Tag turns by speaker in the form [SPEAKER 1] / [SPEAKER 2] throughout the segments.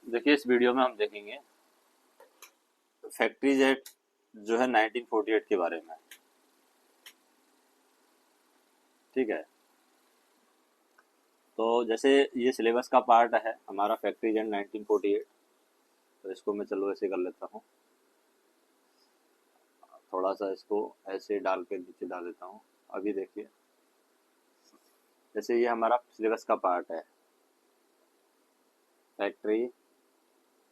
[SPEAKER 1] देखिए, इस वीडियो में हम देखेंगे फैक्ट्रीज एक्ट जो है 1948 के बारे में। ठीक है, तो जैसे ये सिलेबस का पार्ट है हमारा फैक्ट्रीज एक्ट 1948, तो इसको मैं चलो ऐसे कर लेता हूँ। थोड़ा सा इसको ऐसे डाल के नीचे डाल देता हूँ। अभी देखिए, जैसे ये हमारा सिलेबस का पार्ट है फैक्ट्री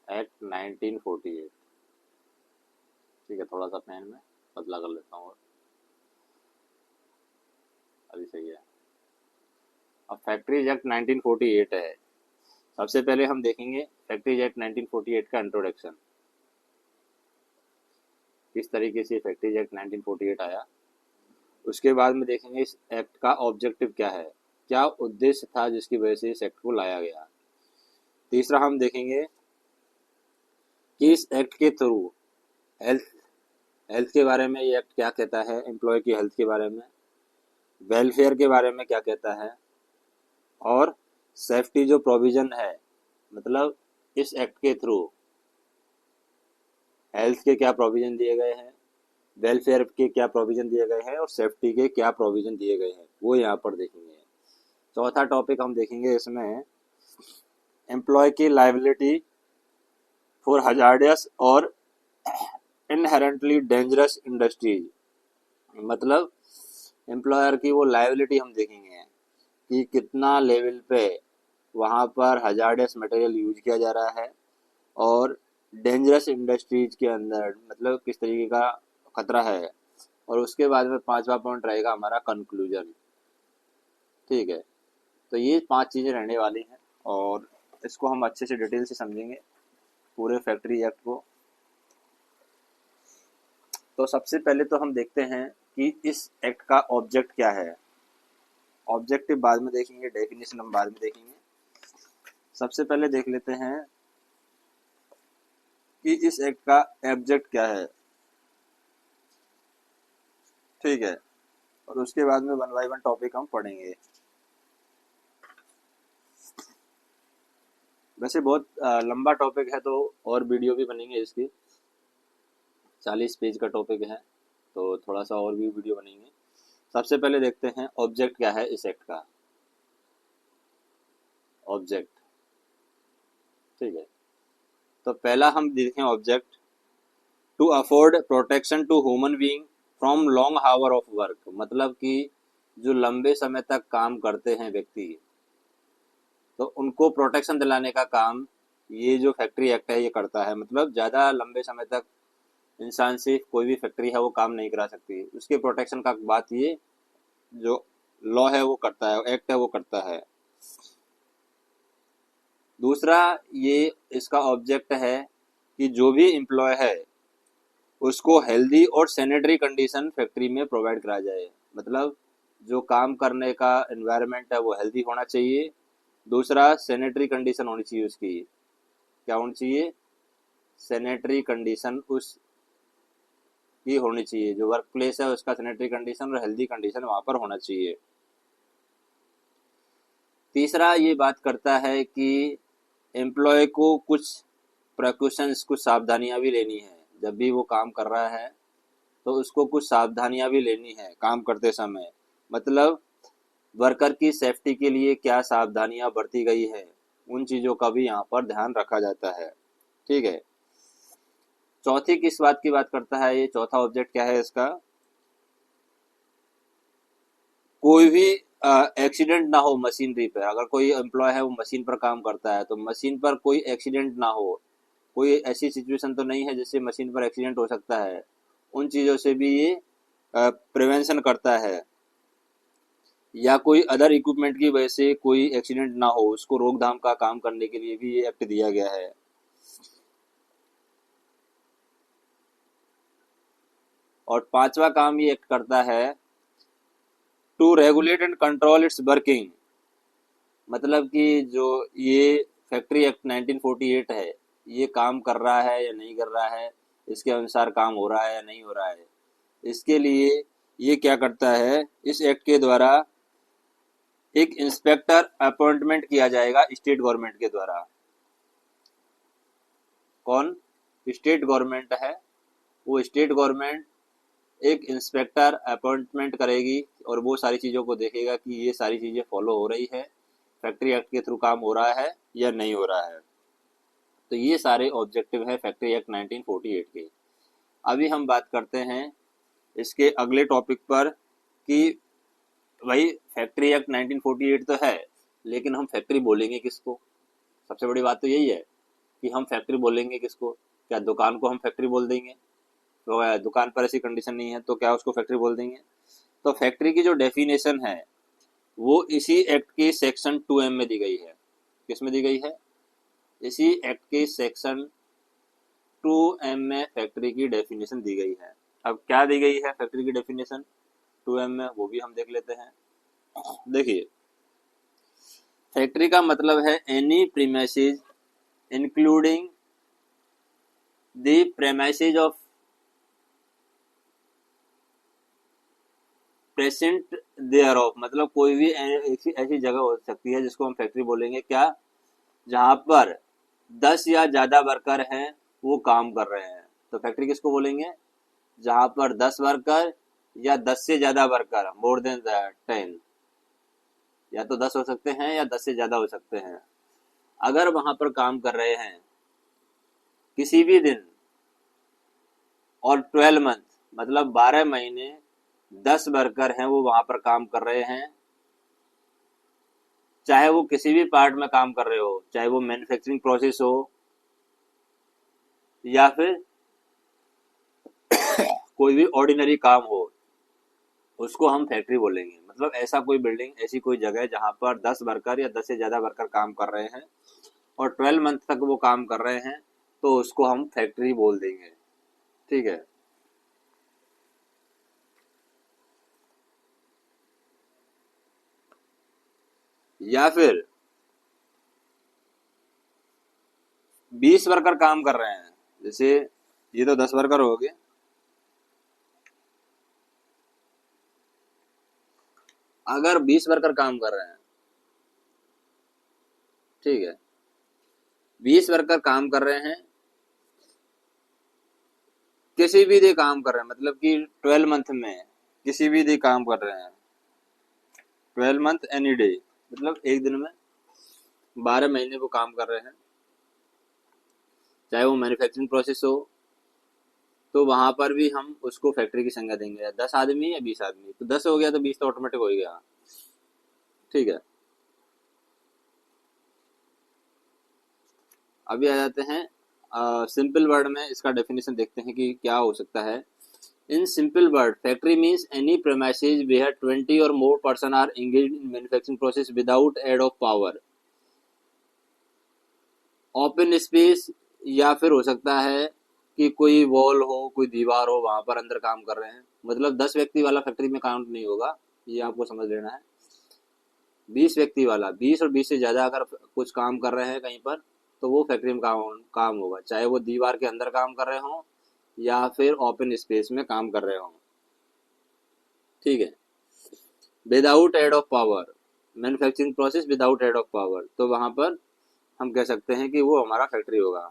[SPEAKER 1] एक्ट 1948। ठीक है, थोड़ा सा पेन में बदला कर लेता हूँ। अभी सही है। अब फैक्ट्रीज एक्ट 1948 है। सबसे पहले हम देखेंगे फैक्ट्रीज एक्ट 1948 का इंट्रोडक्शन, किस तरीके से फैक्ट्रीज एक्ट 1948 आया। उसके बाद में देखेंगे इस एक्ट का ऑब्जेक्टिव क्या है, क्या उद्देश्य था जिसकी वजह से इस एक्ट को लाया गया। तीसरा हम देखेंगे कि इस एक्ट के थ्रू हेल्थ हेल्थ के बारे में ये एक्ट क्या कहता है, एम्प्लॉय की हेल्थ के बारे में, वेलफेयर के बारे में क्या कहता है, और सेफ्टी जो प्रोविजन है, मतलब इस एक्ट के थ्रू हेल्थ के क्या प्रोविजन दिए गए हैं, वेलफेयर के क्या प्रोविजन दिए गए हैं और सेफ्टी के क्या प्रोविजन दिए गए हैं, वो यहाँ पर देखेंगे। चौथा टॉपिक हम देखेंगे इसमें एम्प्लॉय की लायबिलिटी फॉर हजार्डियस और इनहेरेंटली डेंजरस इंडस्ट्रीज, मतलब एम्प्लॉयर की वो लायबिलिटी हम देखेंगे कि कितना लेवल पे वहाँ पर हजार्डियस मटेरियल यूज किया जा रहा है और डेंजरस इंडस्ट्रीज के अंदर मतलब किस तरीके का खतरा है। और उसके बाद में पांचवा पॉइंट रहेगा हमारा कंक्लूजन। ठीक है, तो ये 5 चीज़ें रहने वाली हैं और इसको हम अच्छे से डिटेल से समझेंगे पूरे फैक्ट्री एक्ट को। तो सबसे पहले तो हम देखते हैं कि इस एक्ट का ऑब्जेक्ट क्या है। ऑब्जेक्टिव बाद में देखेंगे, डेफिनेशन हम बाद में देखेंगे। सबसे पहले देख लेते हैं कि इस एक्ट का ऑब्जेक्ट क्या है। ठीक है, और उसके बाद में वन बाय वन टॉपिक हम पढ़ेंगे। वैसे बहुत लंबा टॉपिक है तो और वीडियो भी बनेंगे इसकी, 40 पेज का टॉपिक है तो थोड़ा सा और भी वीडियो बनेंगे। सबसे पहले देखते हैं ऑब्जेक्ट क्या है इस एक्ट का। ऑब्जेक्ट, ठीक है, तो पहला हम देखें object, to afford protection to human being from long hour of work, मतलब कि जो लंबे समय तक काम करते हैं व्यक्ति, तो उनको प्रोटेक्शन दिलाने का काम ये जो फैक्ट्री एक्ट है ये करता है। मतलब ज़्यादा लंबे समय तक इंसान से कोई भी फैक्ट्री है वो काम नहीं करा सकती, उसके प्रोटेक्शन का बात ये जो लॉ है वो करता है, एक्ट है वो करता है। दूसरा ये इसका ऑब्जेक्ट है कि जो भी एम्प्लॉय है उसको हेल्दी और सैनिटरी कंडीशन फैक्ट्री में प्रोवाइड करा जाए, मतलब जो काम करने का एनवायरनमेंट है वो हेल्दी होना चाहिए। दूसरा सैनिटरी कंडीशन होनी चाहिए, उसकी क्या होनी चाहिए, सैनिटरी कंडीशन उस की होनी चाहिए, जो वर्क प्लेस है उसका सैनिटरी कंडीशन और हेल्दी कंडीशन वहाँ पर होना चाहिए। तीसरा ये बात करता है कि एम्प्लॉय को कुछ प्रिकॉशंस, कुछ सावधानियां भी लेनी है। जब भी वो काम कर रहा है तो उसको कुछ सावधानियां भी लेनी है काम करते समय, मतलब वर्कर की सेफ्टी के लिए क्या सावधानियां बरती गई है उन चीज़ों का भी यहाँ पर ध्यान रखा जाता है। ठीक है, चौथी किस बात की बात करता है, ये चौथा ऑब्जेक्ट क्या है इसका, कोई भी एक्सीडेंट ना हो मशीनरी पे। अगर कोई एम्प्लॉय है वो मशीन पर काम करता है तो मशीन पर कोई एक्सीडेंट ना हो, कोई ऐसी सिचुएशन तो नहीं है जिससे मशीन पर एक्सीडेंट हो सकता है, उन चीज़ों से भी ये प्रिवेंशन करता है। या कोई अदर इक्विपमेंट की वजह से कोई एक्सीडेंट ना हो, उसको रोकथाम का काम करने के लिए भी ये एक्ट दिया गया है। और पांचवा काम ये एक्ट करता है to regulate and control its working, मतलब कि जो ये फैक्ट्री एक्ट 1948 है ये काम कर रहा है या नहीं कर रहा है, इसके अनुसार काम हो रहा है या नहीं हो रहा है, इसके लिए ये क्या करता है, इस एक्ट के द्वारा एक इंस्पेक्टर अपॉइंटमेंट किया जाएगा स्टेट गवर्नमेंट के द्वारा। कौन? स्टेट गवर्नमेंट है, वो स्टेट गवर्नमेंट एक इंस्पेक्टर अपॉइंटमेंट करेगी और वो सारी चीज़ों को देखेगा कि ये सारी चीज़ें फॉलो हो रही है, फैक्ट्री एक्ट के थ्रू काम हो रहा है या नहीं हो रहा है। तो ये सारे ऑब्जेक्टिव है फैक्ट्री एक्ट 1948 के। अभी हम बात करते हैं इसके अगले टॉपिक पर कि भाई फैक्ट्री एक्ट 1948 तो है, लेकिन हम फैक्ट्री बोलेंगे किसको? सबसे बड़ी बात तो यही है कि हम फैक्ट्री बोलेंगे किसको? क्या दुकान को हम फैक्ट्री बोल देंगे? तो दुकान पर ऐसी कंडीशन नहीं है तो क्या उसको फैक्ट्री बोल देंगे? तो फैक्ट्री की जो डेफिनेशन है वो इसी एक्ट की सेक्शन 2M में दी गई है। किस में दी गई है? इसी एक्ट के सेक्शन 2M में फैक्ट्री की डेफिनेशन दी गई है। अब क्या दी गई है फैक्ट्री की डेफिनेशन 2M में, वो भी हम देख लेते हैं। देखिए, फैक्ट्री का मतलब है any premises including the premises of present thereof, मतलब कोई भी ऐसी जगह हो सकती है जिसको हम फैक्ट्री बोलेंगे, क्या? जहां पर 10 या ज्यादा वर्कर हैं वो काम कर रहे हैं, तो फैक्ट्री किसको बोलेंगे? जहां पर 10 वर्कर या 10 से ज्यादा वर्कर, मोर देन 10, या तो 10 हो सकते हैं या 10 से ज्यादा हो सकते हैं, अगर वहां पर काम कर रहे हैं किसी भी दिन और 12 मंथ, मतलब 12 महीने 10 वर्कर हैं वो वहां पर काम कर रहे हैं, चाहे वो किसी भी पार्ट में काम कर रहे हो, चाहे वो मैन्युफैक्चरिंग प्रोसेस हो या फिर कोई भी ऑर्डिनरी काम हो, उसको हम फैक्ट्री बोलेंगे। मतलब ऐसा कोई बिल्डिंग, ऐसी कोई जगह जहां पर 10 वर्कर या 10 से ज्यादा वर्कर काम कर रहे हैं और 12 मंथ तक वो काम कर रहे हैं, तो उसको हम फैक्ट्री बोल देंगे। ठीक है। या फिर 20 वर्कर काम कर रहे हैं, जैसे ये तो 10 वर्कर हो गए, अगर 20 वर्कर काम कर रहे हैं, ठीक है, 20 वर्कर काम कर रहे हैं, किसी भी डे काम कर रहे हैं, मतलब कि 12 मंथ में किसी भी डे काम कर रहे हैं, 12 मंथ एनी डे, मतलब एक दिन में 12 महीने वो काम कर रहे हैं, चाहे वो मैन्युफैक्चरिंग प्रोसेस हो, तो वहां पर भी हम उसको फैक्ट्री की संज्ञा देंगे। 10 आदमी या 20 आदमी, तो 10 हो गया तो 20 तो ऑटोमेटिक हो ही गया। ठीक है। अभी आ जाते हैं सिंपल वर्ड में, इसका डेफिनेशन देखते हैं कि क्या हो सकता है। इन simple word, factory means any premises where 20 और more person are engaged in manufacturing process without aid of power, open space, या फिर हो सकता है कि कोई वॉल हो, कोई दीवार हो, वहां पर अंदर काम कर रहे हैं। मतलब 10 व्यक्ति वाला फैक्ट्री में काउंट नहीं होगा, ये आपको समझ लेना है। 20 व्यक्ति वाला, 20 और 20 से ज्यादा अगर कुछ काम कर रहे हैं कहीं पर, तो वो फैक्ट्री में काम होगा, चाहे वो दीवार के अंदर काम कर रहे हों या फिर ओपन स्पेस में काम कर रहे हों। ठीक है। Without aid of power, manufacturing process without aid of power, तो वहां पर हम कह सकते हैं कि वो हमारा फैक्ट्री होगा।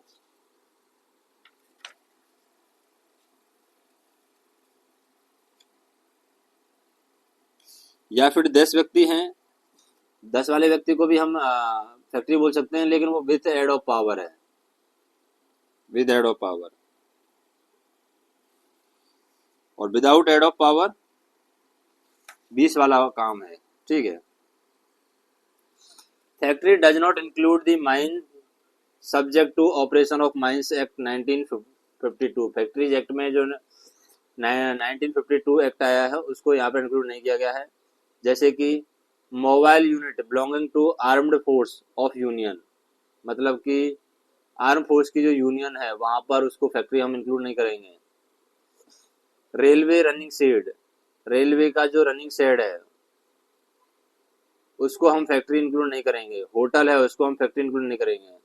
[SPEAKER 1] या फिर 10 व्यक्ति हैं, 10 वाले व्यक्ति को भी हम फैक्ट्री बोल सकते हैं, लेकिन वो विद एड ऑफ पावर है, विद एड ऑफ पावर। और विदाउट एड ऑफ पावर 20 वाला काम है। ठीक है। Factory does not include the mine subject to operation of mines act 1952। Factories act में जो 1952 एक्ट आया है उसको यहाँ पर इंक्लूड नहीं किया गया है। जैसे कि mobile unit belonging to armed force of union, मतलब कि आर्म फोर्स की जो यूनियन है वहां पर उसको फैक्ट्री हम इंक्लूड नहीं करेंगे। रेलवे रनिंग शेड, रेलवे का जो रनिंग शेड है उसको हम फैक्ट्री इंक्लूड नहीं करेंगे। होटल है उसको हम फैक्ट्री इंक्लूड नहीं करेंगे।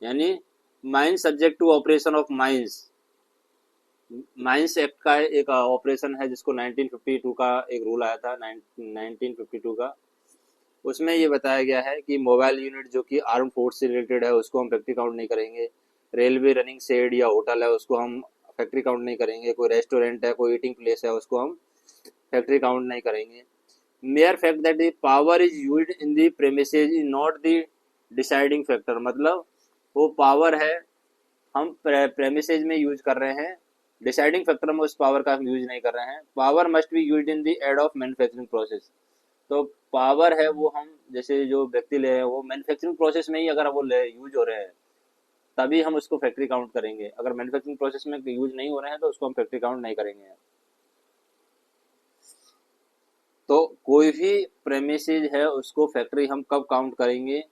[SPEAKER 1] यानी mine subject to operation of mines, mines act का एक ऑपरेशन है जिसको 1952 का एक रूल आया था, 1952 का, उसमें ये बताया गया है कि मोबाइल यूनिट जो कि आर्म फोर्स से रिलेटेड है उसको हम फैक्ट्री काउंट नहीं करेंगे। रेलवे रनिंग शेड या होटल है उसको हम फैक्ट्री काउंट नहीं करेंगे। कोई रेस्टोरेंट है, कोई ईटिंग प्लेस है, उसको हम फैक्ट्री काउंट नहीं करेंगे। Mere fact that the power is used in the premises is not the deciding factor, मतलब वो पावर है हम प्रेमिसेज में यूज कर रहे हैं, डिसाइडिंग फैक्टर में उस पावर का हम यूज नहीं कर रहे हैं। Power must be use in the aid of manufacturing process, तो पावर है वो हम जैसे जो व्यक्ति ले रहे हैं वो मैन्युफैक्चरिंग प्रोसेस में ही अगर वो ले यूज हो रहे हैं तभी हम उसको फैक्ट्री काउंट करेंगे। अगर मैन्युफैक्चरिंग प्रोसेस में यूज नहीं हो रहे हैं तो उसको हम फैक्ट्री काउंट नहीं करेंगे। तो कोई भी प्रेमिसेज है उसको फैक्ट्री हम कब काउंट करेंगे?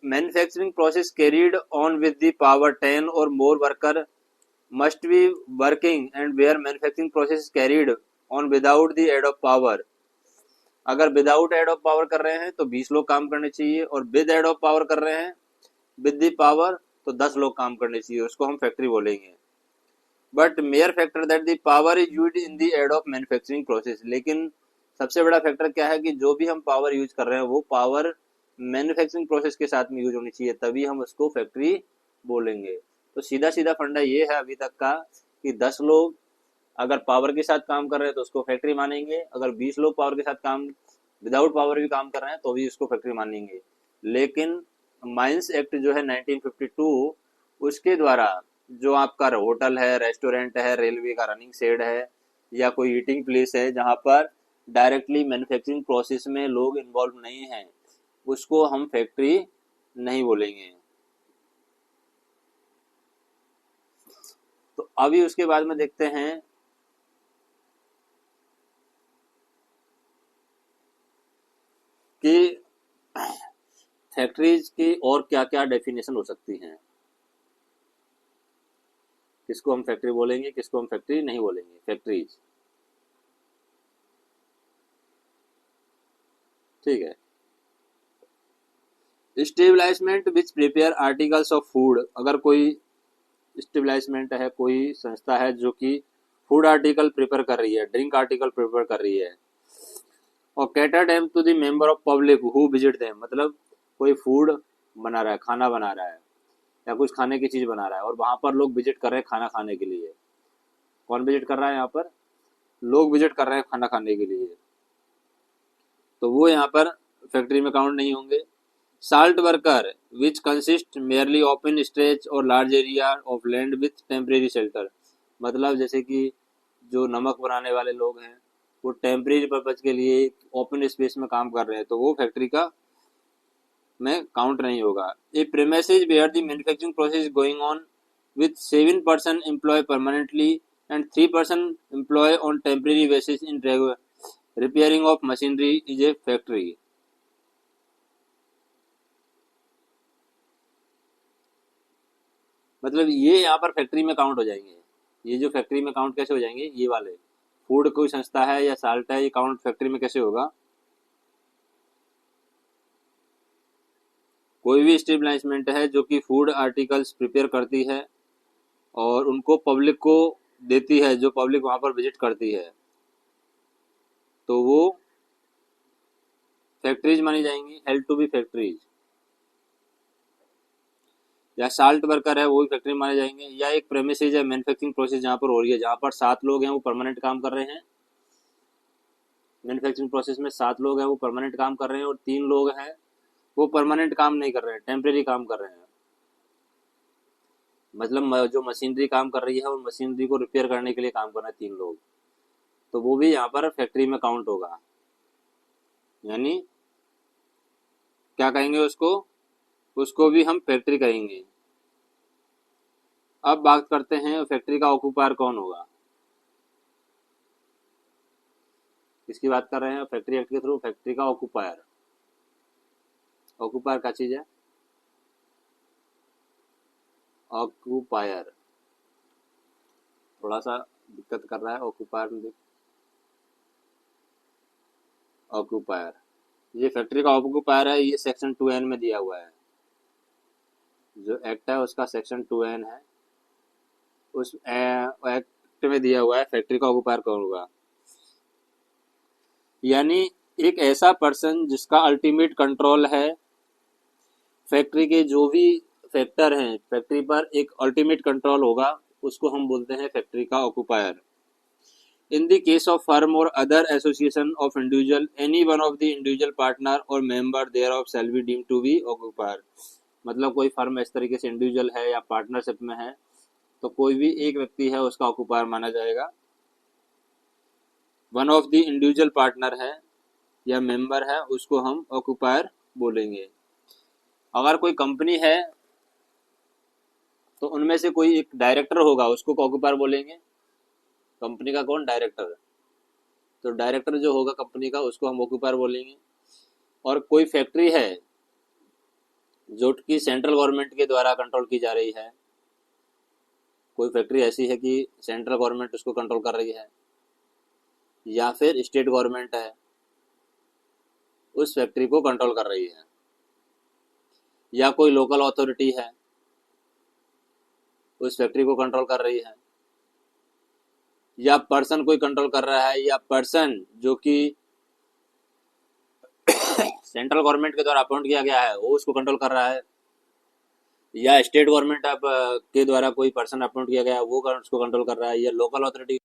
[SPEAKER 1] Manufacturing process carried on with the power 10 और मोर worker must be working and where manufacturing process is carried on without the aid of power, अगर विदाउट एड ऑफ पावर कर रहे हैं तो 20 लोग काम करने चाहिए और विद एड ऑफ पावर कर रहे हैं विद द पावर तो 10 लोग काम करने चाहिए, उसको हम फैक्ट्री बोलेंगे। But mere factor that the power is used in the aid of manufacturing process, लेकिन सबसे बड़ा फैक्टर क्या है कि जो भी हम पावर यूज कर रहे हैं वो पावर मैन्युफैक्चरिंग प्रोसेस के साथ में यूज होनी चाहिए, तभी हम उसको फैक्ट्री बोलेंगे। तो सीधा सीधा फंडा ये है अभी तक का कि 10 लोग अगर पावर के साथ काम कर रहे हैं तो उसको फैक्ट्री मानेंगे, अगर 20 लोग पावर के साथ काम विदाउट पावर भी काम कर रहे हैं तो भी उसको फैक्ट्री मानेंगे। लेकिन माइंस एक्ट जो है 1952 उसके द्वारा जो आपका होटल है, रेस्टोरेंट है, रेलवे का रनिंग शेड है या कोई ईटिंग प्लेस है जहां पर डायरेक्टली मैन्युफैक्चरिंग प्रोसेस में लोग इन्वॉल्व नहीं हैं उसको हम फैक्ट्री नहीं बोलेंगे। तो अभी उसके बाद में देखते हैं कि फैक्ट्रीज की और क्या क्या डेफिनेशन हो सकती हैं, किसको हम फैक्ट्री बोलेंगे, किसको हम फैक्ट्री नहीं बोलेंगे। फैक्ट्रीज, ठीक है। Establishment which prepare articles of food, अगर कोई स्टेबलाइजमेंट है, कोई संस्था है जो कि फूड आर्टिकल प्रिपेयर कर रही है, ड्रिंक आर्टिकल प्रिपेयर कर रही है, और cater them to the member of public who visit them, मतलब कोई फूड बना रहा है, खाना बना रहा है या कुछ खाने की चीज बना रहा है और वहां पर लोग विजिट कर रहे हैं खाना खाने के लिए। कौन विजिट कर रहा है यहाँ पर? लोग विजिट कर रहे हैं खाना खाने के लिए, तो वो यहाँ पर फैक्ट्री में काउंट नहीं होंगे। Salt worker which consist merely open stretch और large area of land with temporary shelter, मतलब जैसे कि जो नमक बनाने वाले लोग हैं वो टेम्परेरी पर्पज के लिए ओपन स्पेस में काम कर रहे हैं तो वो फैक्ट्री का में काउंट नहीं होगा। A premises where the manufacturing process going on with 7% employ permanently and 3% employ on temporary basis in repairing of machinery is a factory. मतलब ये यहाँ पर फैक्ट्री में काउंट हो जाएंगे। ये जो फैक्ट्री में काउंट कैसे हो जाएंगे, ये वाले फूड कोई संस्था है या साल्ट है, ये काउंट फैक्ट्री में कैसे होगा? कोई भी स्टेबलाइजमेंट है जो कि फूड आर्टिकल्स प्रिपेयर करती है और उनको पब्लिक को देती है, जो पब्लिक वहां पर विजिट करती है, तो वो फैक्ट्रीज मानी जाएंगी, हेल्ड टू बी फैक्ट्रीज। या साल्ट वर्कर है वो भी फैक्ट्री माने जाएंगे। या एक प्रेमिसेज है मैन्युफैक्चरिंग प्रोसेस जहाँ पर हो रही है, जहाँ पर 7 लोग हैं वो परमानेंट काम कर रहे हैं, मैन्युफैक्चरिंग प्रोसेस में 7 लोग हैं वो परमानेंट काम कर रहे हैं और 3 लोग हैं वो परमानेंट काम नहीं कर रहे हैं, टेम्परेरी काम कर रहे हैं। मतलब जो मशीनरी काम कर रही है और मशीनरी को रिपेयर करने के लिए काम कर रहे हैं 3 लोग, तो वो भी यहाँ पर फैक्ट्री में काउंट होगा। यानी क्या कहेंगे उसको? उसको भी हम फैक्ट्री कहेंगे। अब बात करते हैं फैक्ट्री का ऑक्यूपायर कौन होगा। किसकी बात कर रहे हैं? फैक्ट्री एक्ट के थ्रू फैक्ट्री का ऑक्यूपायर। ऑक्यूपायर क्या चीज है? ऑक्यूपायर थोड़ा सा दिक्कत कर रहा है ऑक्यूपायर में। ऑक्यूपायर, ये फैक्ट्री का ऑक्यूपायर है, ये सेक्शन 2N में दिया हुआ है। जो एक्ट है उसका सेक्शन 2N है, उस एक्ट में दिया हुआ है फैक्ट्री का ऑक्यूपायर कौन होगा। यानी एक ऐसा पर्सन जिसका अल्टीमेट कंट्रोल है फैक्ट्री के जो भी फैक्टर हैं, फैक्ट्री पर एक अल्टीमेट कंट्रोल होगा, उसको हम बोलते हैं फैक्ट्री का occupier. In the case of firm or other association of individual, any one of the individual partner or member thereof shall be deemed to be occupier। मतलब कोई फर्म इस तरीके से इंडिविजुअल है या पार्टनरशिप में है तो कोई भी एक व्यक्ति है उसका ऑक्यूपायर माना जाएगा। One of the individual partner है या मेंबर है उसको हम ऑक्यूपायर बोलेंगे। अगर कोई कंपनी है तो उनमें से कोई एक डायरेक्टर होगा उसको ऑक्यूपायर बोलेंगे। कंपनी का कौन? डायरेक्टर। तो डायरेक्टर जो होगा कंपनी का उसको हम ऑक्यूपायर बोलेंगे। और कोई फैक्ट्री है जो कि सेंट्रल गवर्नमेंट के द्वारा कंट्रोल की जा रही है, कोई फैक्ट्री ऐसी है कि सेंट्रल गवर्नमेंट उसको कंट्रोल कर रही है या फिर स्टेट गवर्नमेंट है उस फैक्ट्री को कंट्रोल कर रही है, या कोई लोकल अथॉरिटी है उस फैक्ट्री को कंट्रोल कर रही है, या पर्सन कोई कंट्रोल कर रहा है, या पर्सन जो कि सेंट्रल गवर्नमेंट के द्वारा अपॉइंट किया गया है वो उसको कंट्रोल कर रहा है, या स्टेट गवर्नमेंट के द्वारा कोई पर्सन अपॉइंट किया गया है वो उसको कंट्रोल कर रहा है, या लोकल अथॉरिटी।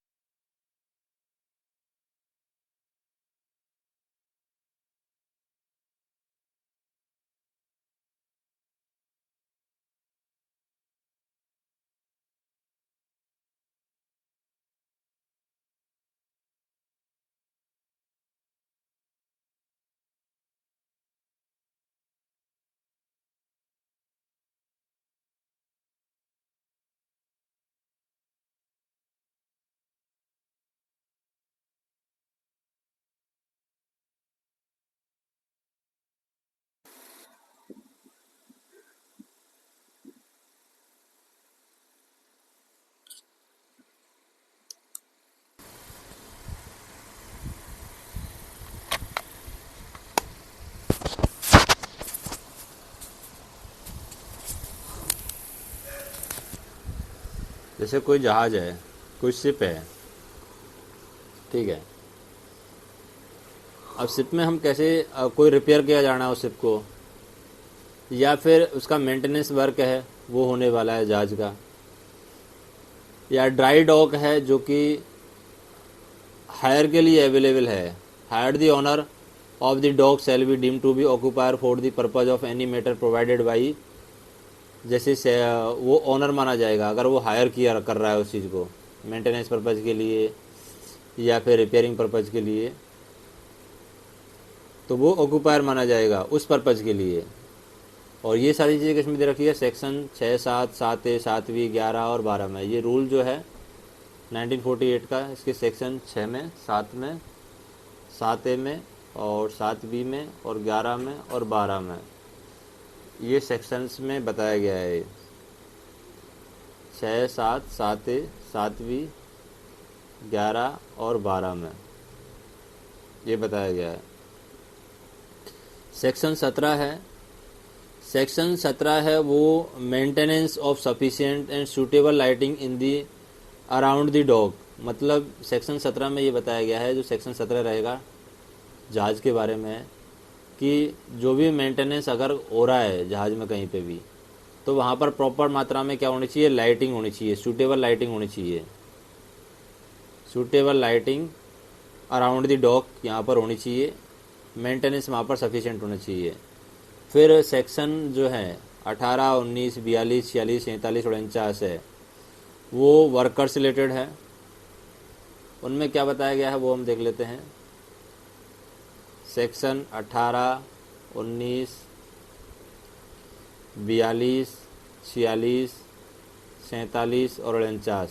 [SPEAKER 1] जैसे कोई जहाज है, कोई शिप है, ठीक है। अब शिप में हम कैसे कोई रिपेयर किया जाना है उस शिप को, या फिर उसका मेंटेनेंस वर्क है वो होने वाला है जहाज का, या ड्राई डॉक है जो कि हायर के लिए अवेलेबल है। Where the owner of the dock shall be deem to be occupier for the purpose of any matter provided by. जैसे वो ओनर माना जाएगा अगर वो हायर किया कर रहा है उस चीज़ को मेंटेनेंस पर्पज़ के लिए या फिर रिपेयरिंग पर्पज़ के लिए, तो वो ऑक्यूपायर माना जाएगा उस पर्पज़ के लिए। और ये सारी चीज़ें किसमें दे रखी है? सेक्शन 6, 7, 7A, 7B, 11 और 12 में। ये रूल जो है 1948 का, इसके सेक्शन 6 में, 7 में, 7A में और 7B में और 11 में और 12 में, ये सेक्शंस में बताया गया है। 6, 7, 7A, 7B, 11 और 12 में ये बताया गया है। सेक्शन 17 है। सेक्शन 17 है वो maintenance of sufficient and suitable lighting in the around the dock. मतलब सेक्शन 17 में ये बताया गया है, जो सेक्शन 17 रहेगा जहाज़ के बारे में है कि जो भी मेंटेनेंस अगर हो रहा है जहाज़ में कहीं पे भी, तो वहाँ पर प्रॉपर मात्रा में क्या होनी चाहिए? लाइटिंग होनी चाहिए, सूटेबल लाइटिंग होनी चाहिए। Suitable lighting around the dock यहाँ पर होनी चाहिए, मेंटेनेंस वहाँ पर सफिशिएंट होना चाहिए। फिर सेक्शन जो है 18, 19, 42, 46, 47 और 49 है वो वर्कर्स रिलेटेड है। उनमें क्या बताया गया है वो हम देख लेते हैं। सेक्शन 18, 19, 42, 46, 47 और 49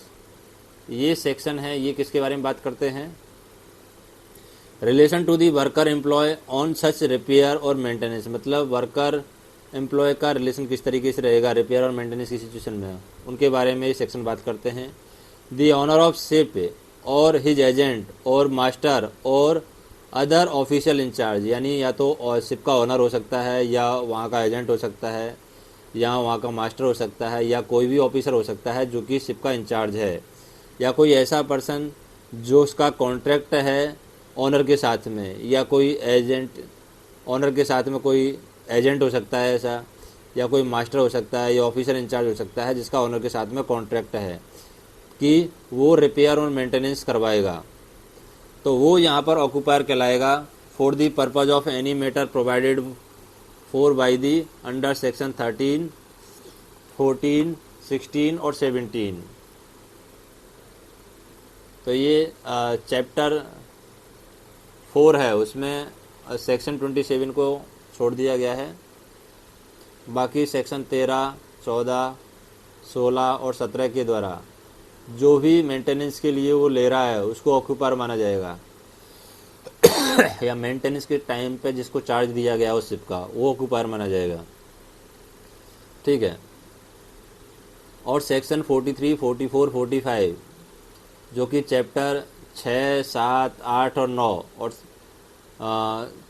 [SPEAKER 1] ये सेक्शन है। ये किसके बारे में बात करते हैं? Relation to the worker employ on such repair or maintenance. मतलब वर्कर एम्प्लॉय का रिलेशन किस तरीके से रहेगा रिपेयर और मेंटेनेंस की सिचुएशन में, उनके बारे में ये सेक्शन बात करते हैं। दी ऑनर ऑफ शिप और हिज एजेंट और मास्टर और अदर ऑफिशियल इंचार्ज, यानी या तो शिप का ऑनर हो सकता है, या वहाँ का एजेंट हो सकता है, या वहाँ का मास्टर हो सकता है, या कोई भी ऑफिसर हो सकता है जो कि शिप का इंचार्ज है, या कोई ऐसा पर्सन जो उसका कॉन्ट्रैक्ट है ओनर के साथ में, या कोई एजेंट, ओनर के साथ में कोई एजेंट हो सकता है ऐसा, या कोई मास्टर हो सकता है, या ऑफिसर इंचार्ज हो सकता है जिसका ओनर के साथ में कॉन्ट्रैक्ट है कि वो रिपेयर और मेंटेनेंस करवाएगा, तो वो यहाँ पर ऑक्यूपायर कहलाएगा। For the purpose of any matter provided for by the under section 13, 14, 16 और 17। तो ये चैप्टर 4 है, उसमें सेक्शन 27 को छोड़ दिया गया है। बाकी सेक्शन 13, 14, 16 और 17 के द्वारा जो भी मेंटेनेंस के लिए वो ले रहा है उसको ऑक्यूपायर माना जाएगा या मेंटेनेंस के टाइम पे जिसको चार्ज दिया गया उस शिप का, वो ऑक्यूपायर माना जाएगा। ठीक है। और सेक्शन 43, 44, 45 जो कि चैप्टर 6, 7, 8 और 9 और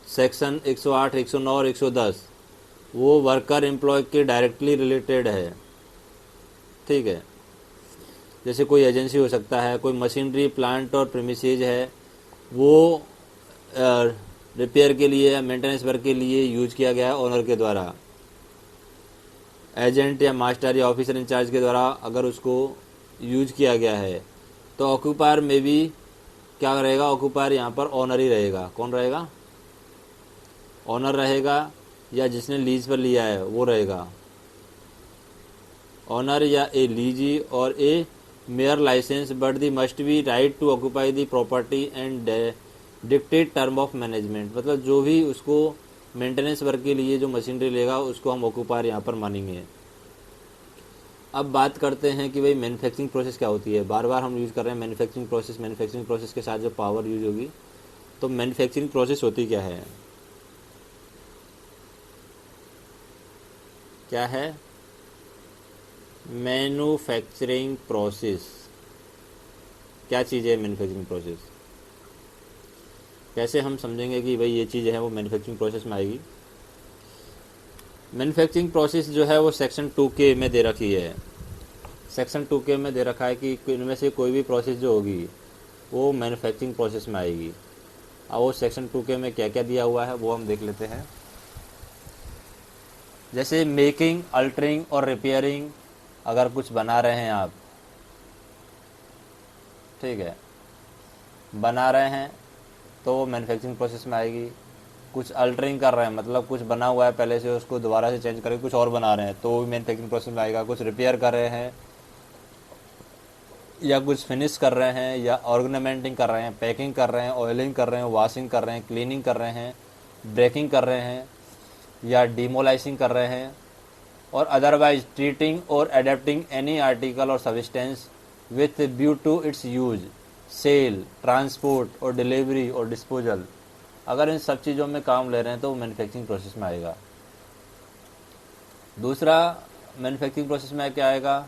[SPEAKER 1] सेक्शन 108, 109 और 110 वो वर्कर एम्प्लॉय के डायरेक्टली रिलेटेड है। ठीक है। जैसे कोई एजेंसी हो सकता है, कोई मशीनरी, प्लांट और प्रीमिसेस है, वो रिपेयर के लिए या मेंटेनेंस वर्क के लिए यूज किया गया है ओनर के द्वारा। एजेंट या मास्टर या ऑफिसर इंचार्ज के द्वारा अगर उसको यूज किया गया है तो ऑक्यूपायर में भी क्या रहेगा, ऑक्यूपायर यहाँ पर ओनर ही रहेगा। कौन रहेगा? ओनर रहेगा, या जिसने लीज पर लिया है वो रहेगा। ओनर या ए लीजी और a mere licence but they must be right to occupy the property and dictated term of management. मतलब जो भी उसको मेंटेनेंस वर्क के लिए जो मशीनरी लेगा उसको हम ऑक्यूपायर यहाँ पर मानेंगे। अब बात करते हैं कि भाई मैन्युफैक्चरिंग प्रोसेस क्या होती है। बार बार हम यूज़ कर रहे हैं मैन्युफैक्चरिंग प्रोसेस। मैन्युफैक्चरिंग प्रोसेस के साथ जो पावर यूज होगी, तो मैन्युफैक्चरिंग प्रोसेस होती क्या है? क्या है मैन्युफैक्चरिंग प्रोसेस? क्या चीज़ है मैन्युफैक्चरिंग प्रोसेस? कैसे हम समझेंगे कि भाई ये चीज़ है वो मैन्युफैक्चरिंग प्रोसेस में आएगी? मैन्युफैक्चरिंग प्रोसेस जो है वो सेक्शन 2K में दे रखी है। सेक्शन 2K में दे रखा है कि इनमें से कोई भी प्रोसेस जो होगी वो मैन्युफैक्चरिंग प्रोसेस में आएगी। अब वो सेक्शन 2K में क्या क्या दिया हुआ है वो हम देख लेते हैं। जैसे मेकिंग, अल्टरिंग और रिपेयरिंग, अगर कुछ बना रहे हैं आप, ठीक है, बना रहे हैं तो वो मैन्युफैक्चरिंग प्रोसेस में आएगी। कुछ अल्टरिंग कर रहे हैं, मतलब कुछ बना हुआ है पहले से उसको दोबारा से चेंज करके कुछ और बना रहे हैं, तो वो भी मैन्युफैक्चरिंग प्रोसेस में आएगा। कुछ रिपेयर कर रहे हैं, या कुछ फिनिश कर रहे हैं, या ऑर्गेनामेंटिंग कर रहे हैं, पैकिंग कर रहे हैं, ऑयलिंग कर रहे हैं, वॉशिंग कर रहे हैं, क्लीनिंग कर रहे हैं, ब्रेकिंग कर रहे हैं, या डिमोलाइजिंग कर रहे हैं, और otherwise treating or adapting any article or substance with view to its use, sale, transport or delivery or disposal. अगर इन सब चीज़ों में काम ले रहे हैं तो वो मैन्युफैक्चरिंग प्रोसेस में आएगा। दूसरा मैन्युफैक्चरिंग प्रोसेस में क्या आएगा?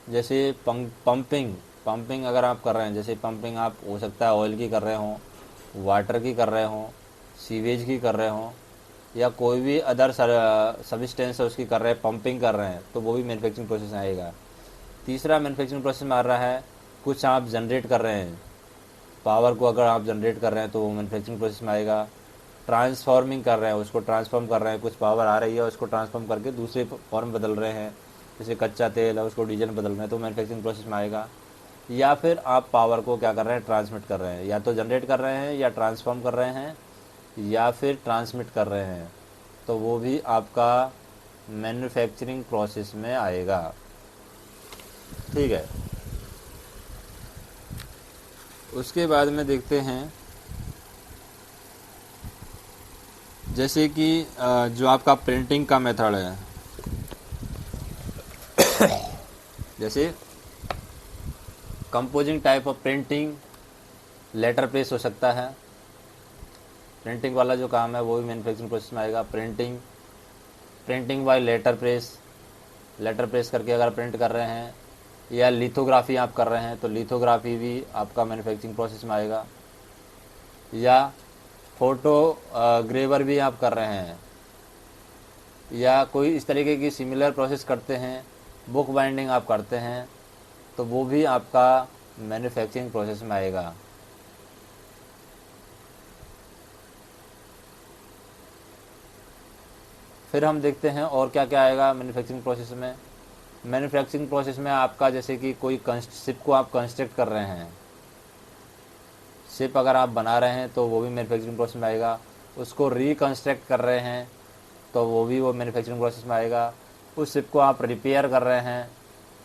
[SPEAKER 1] जैसे पंपिंग अगर आप कर रहे हैं, जैसे पंपिंग आप हो सकता है ऑयल की कर रहे हों, वाटर की कर रहे हों, सीवेज की कर रहे हों, या कोई भी अदर सब्सटेंस है उसकी कर रहे हैं, पंपिंग कर रहे हैं, तो वो भी मैन्युफैक्चरिंग प्रोसेस में आएगा। तीसरा मैन्युफैक्चरिंग प्रोसेस में आ रहा है, कुछ आप जनरेट कर रहे हैं, पावर को अगर आप जनरेट कर रहे हैं तो वो मैन्युफैक्चरिंग प्रोसेस में आएगा। ट्रांसफॉर्मिंग कर रहे हैं, उसको ट्रांसफॉर्म कर रहे हैं, कुछ पावर आ रही है उसको ट्रांसफॉर्म करके दूसरे फॉर्म बदल रहे हैं, जैसे कच्चा तेल है उसको डीजल बदल रहे हैं, तो मैन्युफैक्चरिंग प्रोसेस में आएगा। या फिर आप पावर को क्या कर रहे हैं, ट्रांसमिट कर रहे हैं, या तो जनरेट कर रहे हैं, या ट्रांसफॉर्म कर रहे हैं, या फिर ट्रांसमिट कर रहे हैं, तो वो भी आपका मैन्युफैक्चरिंग प्रोसेस में आएगा। ठीक है। उसके बाद में देखते हैं जैसे कि जो आपका प्रिंटिंग का मेथड है, जैसे composing type of printing, letter press हो सकता है। प्रिंटिंग वाला जो काम है वो भी मैन्युफैक्चरिंग प्रोसेस में आएगा। प्रिंटिंग बाय लेटर प्रेस करके अगर प्रिंट कर रहे हैं, या लिथोग्राफी आप कर रहे हैं तो लिथोग्राफी भी आपका मैन्युफैक्चरिंग प्रोसेस में आएगा। या फोटो ग्रेवर भी आप कर रहे हैं, या कोई इस तरीके की सिमिलर प्रोसेस करते हैं, बुक बाइंडिंग आप करते हैं, तो वो भी आपका मैन्युफैक्चरिंग प्रोसेस में आएगा।
[SPEAKER 2] फिर हम देखते हैं और क्या क्या आएगा मैन्युफैक्चरिंग प्रोसेस में। मैन्युफैक्चरिंग प्रोसेस में आपका जैसे कि कोई शिप को आप कंस्ट्रक्ट कर रहे हैं, शिप अगर आप बना रहे हैं तो वो भी मैन्युफैक्चरिंग प्रोसेस में आएगा। उसको रिकंस्ट्रक्ट कर रहे हैं तो वो मैन्युफैक्चरिंग प्रोसेस में आएगा। उस शिप को आप रिपेयर कर रहे हैं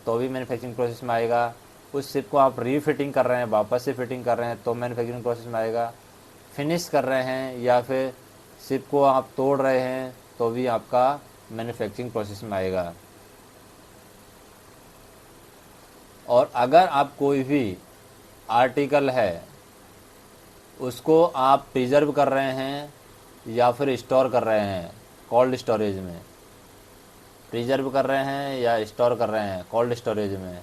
[SPEAKER 2] तो भी मैन्युफैक्चरिंग प्रोसेस में आएगा। उस शिप को आप रीफिटिंग कर रहे हैं, वापस से फिटिंग कर रहे हैं तो मैन्युफैक्चरिंग प्रोसेस में आएगा। फिनिश कर रहे हैं या फिर शिप को आप तोड़ रहे हैं तो भी आपका मैन्युफैक्चरिंग प्रोसेस में आएगा। और अगर आप कोई भी आर्टिकल है उसको आप प्रिजर्व कर रहे हैं या फिर स्टोर कर रहे हैं कोल्ड स्टोरेज में, प्रिजर्व कर रहे हैं या स्टोर कर रहे हैं कोल्ड स्टोरेज में,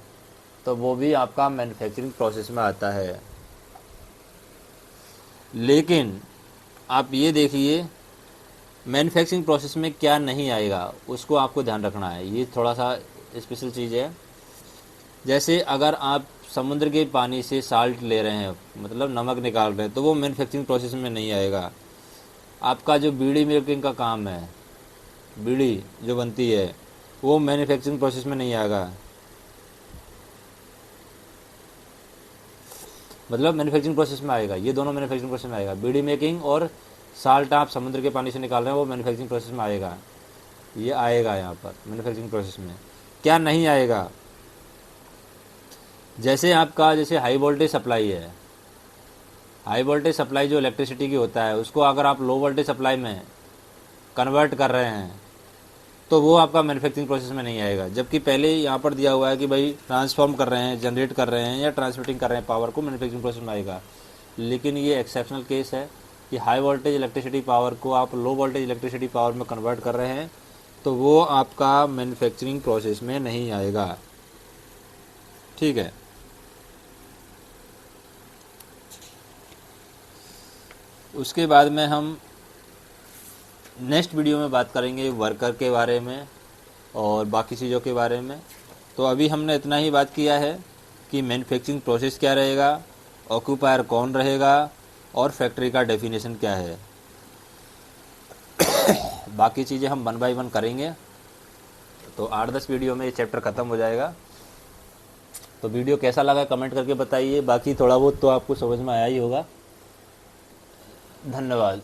[SPEAKER 2] तो वो भी आपका मैन्युफैक्चरिंग प्रोसेस में आता है। लेकिन आप ये देखिए मैन्युफैक्चरिंग प्रोसेस में क्या नहीं आएगा, उसको आपको ध्यान रखना है। ये थोड़ा सा स्पेशल चीज़ है। जैसे अगर आप समुद्र के पानी से साल्ट ले रहे हैं, मतलब नमक निकाल रहे हैं, तो वो मैन्युफैक्चरिंग प्रोसेस में नहीं आएगा। आपका जो बीड़ी मेकिंग का काम है, बीड़ी जो बनती है, वो मैन्युफैक्चरिंग प्रोसेस में नहीं आएगा। मतलब मैन्युफैक्चरिंग प्रोसेस में आएगा, ये दोनों मैन्युफैक्चरिंग प्रोसेस में आएगा। बीड़ी मेकिंग और साल्ट आप समुद्र के पानी से निकाल रहे हैं, वो मैन्युफैक्चरिंग प्रोसेस में आएगा। ये आएगा यहाँ पर मैन्युफैक्चरिंग प्रोसेस में। क्या नहीं आएगा, जैसे आपका जैसे हाई वोल्टेज सप्लाई है, हाई वोल्टेज सप्लाई जो इलेक्ट्रिसिटी की होता है, उसको अगर आप लो वोल्टेज सप्लाई में कन्वर्ट कर रहे हैं तो वो आपका मैन्युफैक्चरिंग प्रोसेस में नहीं आएगा। जबकि पहले यहाँ पर दिया हुआ है कि भाई ट्रांसफॉर्म कर रहे हैं, जनरेट कर रहे हैं या ट्रांसमिटिंग कर रहे हैं पावर को, मैन्युफैक्चरिंग प्रोसेस में आएगा। लेकिन ये एक्सेप्शनल केस है कि हाई वोल्टेज इलेक्ट्रिसिटी पावर को आप लो वोल्टेज इलेक्ट्रिसिटी पावर में कन्वर्ट कर रहे हैं तो वो आपका मैन्युफैक्चरिंग प्रोसेस में नहीं आएगा। ठीक है। उसके बाद में हम नेक्स्ट वीडियो में बात करेंगे वर्कर के बारे में और बाकी चीज़ों के बारे में। तो अभी हमने इतना ही बात किया है कि मैन्युफैक्चरिंग प्रोसेस क्या रहेगा, ऑक्यूपायर कौन रहेगा और फैक्ट्री का डेफिनेशन क्या है। बाकी चीज़ें हम 1 बाय 1 करेंगे। तो 8-10 वीडियो में ये चैप्टर ख़त्म हो जाएगा। तो वीडियो कैसा लगा कमेंट करके बताइए। बाकी थोड़ा बहुत तो आपको समझ में आया ही होगा। धन्यवाद।